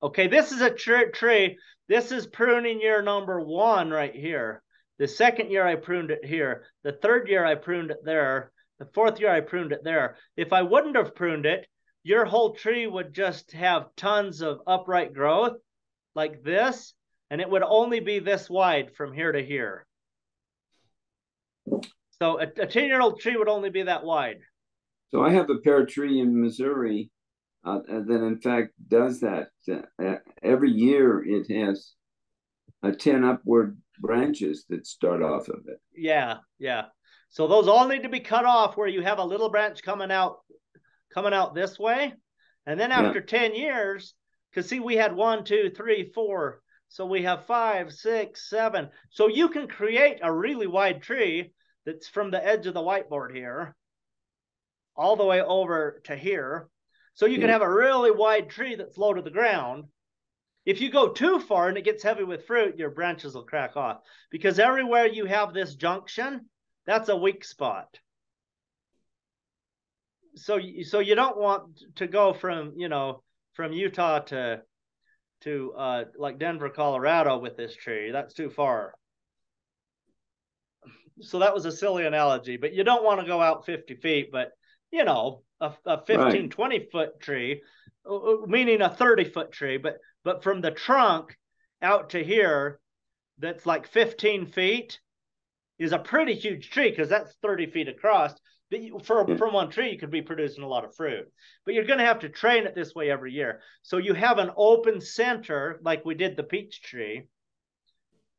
Okay, this is a tree. This is pruning year number 1 right here. The second year I pruned it here. The third year I pruned it there. The fourth year I pruned it there. If I wouldn't have pruned it, your whole tree would just have tons of upright growth like this, and it would only be this wide from here to here. So a 10-year-old tree would only be that wide. So I have a pear tree in Missouri that in fact does that. Every year it has 10 upward branches that start off of it. Yeah, yeah. So those all need to be cut off where you have a little branch coming out this way. And then after 10 years, because see, we had 1, 2, 3, 4. So we have 5, 6, 7. So you can create a really wide tree that's from the edge of the whiteboard here all the way over to here. So you can have a really wide tree that's low to the ground. If you go too far and it gets heavy with fruit, your branches will crack off. Because everywhere you have this junction, that's a weak spot. So you don't want to go from, from Utah to like Denver, Colorado with this tree. That's too far. So that was a silly analogy, but you don't want to go out 50 feet, but a 15, 20 foot tree, meaning a 30-foot tree, but from the trunk out to here, that's like 15 feet is a pretty huge tree because that's 30 feet across. But from one tree, you could be producing a lot of fruit. But you're going to have to train it this way every year. So you have an open center like we did the peach tree.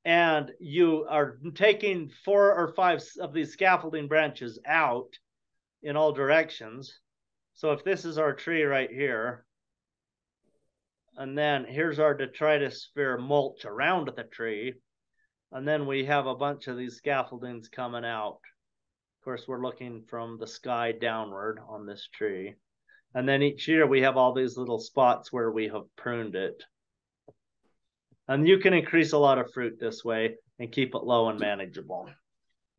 And you are taking 4 or 5 of these scaffolding branches out in all directions. So if this is our tree right here, and then here's our detritus sphere mulch around the tree, and then we have a bunch of these scaffoldings coming out. Of course, we're looking from the sky downward on this tree. And then each year we have all these little spots where we have pruned it. And you can increase a lot of fruit this way and keep it low and manageable.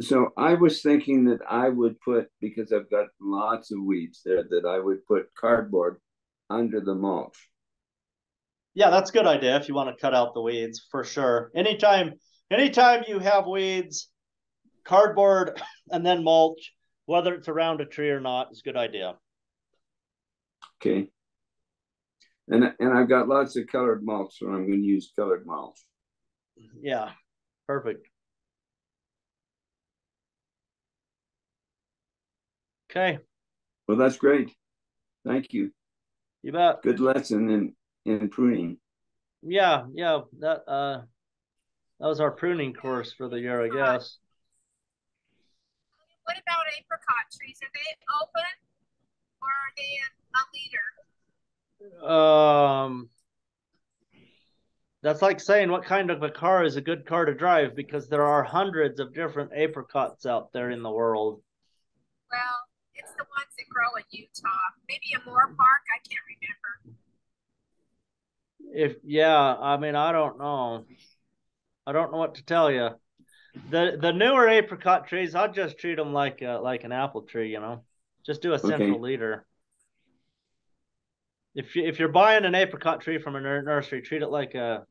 So I was thinking that I would put, because I've got lots of weeds there, that I would put cardboard under the mulch. Yeah, that's a good idea if you want to cut out the weeds, for sure. Anytime you have weeds, cardboard and then mulch whether it's around a tree or not, is a good idea. Okay. And I've got lots of colored mulch, so I'm going to use colored mulch. Yeah, perfect. Okay. Well, that's great. Thank you. You bet. Good lesson in pruning. Yeah, that was our pruning course for the year, I guess. What about apricot trees? Are they open or are they a leader? That's like saying what kind of a car is a good car to drive, because there are hundreds of different apricots out there in the world. Well, it's the ones that grow in Utah. Maybe a Moore Park. I can't remember. I mean, I don't know. I don't know what to tell you. The newer apricot trees, I'll just treat them like an apple tree, you know. Just do a central leader. If you're buying an apricot tree from a nursery, treat it like a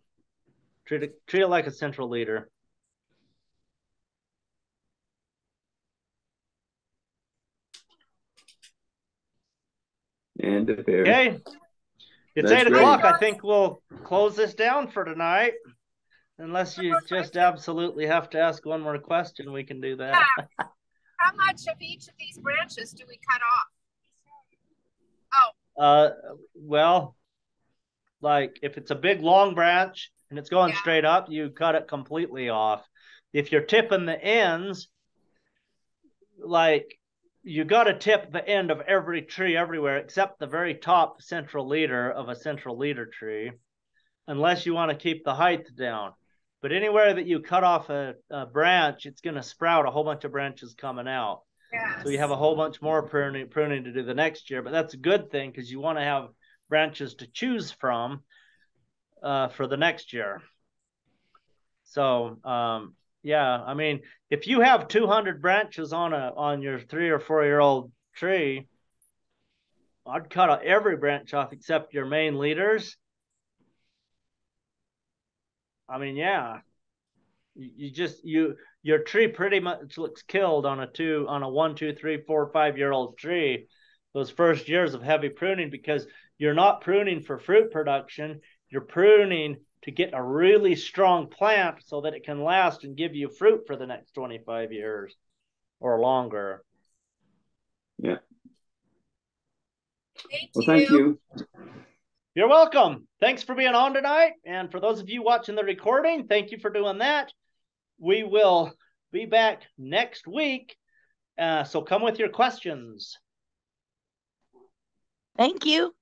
central leader. And a pear. Okay. It's That's 8 o'clock. great. I think we'll close this down for tonight. Unless you just absolutely have to ask one more question, we can do that. Yeah. How much of each of these branches do we cut off? Well, like if it's a big long branch and it's going straight up, you cut it completely off. If you're tipping the ends, like you got to tip the end of every tree everywhere except the very top central leader of a central leader tree, unless you want to keep the height down. But anywhere that you cut off a branch, it's going to sprout a whole bunch of branches coming out. Yes. So you have a whole bunch more pruning to do the next year. But that's a good thing, because you want to have branches to choose from for the next year. So yeah, I mean, if you have 200 branches on your 3 or 4 year old tree, I'd cut every branch off except your main leaders. I mean, yeah, your tree pretty much looks killed on a 1, 2, 3, 4, 5 year old tree those first years of heavy pruning, because you're not pruning for fruit production. You're pruning to get a really strong plant so that it can last and give you fruit for the next 25 years or longer. Yeah. Thank you. You're welcome. Thanks for being on tonight. And for those of you watching the recording, thank you for doing that. We will be back next week. So come with your questions. Thank you.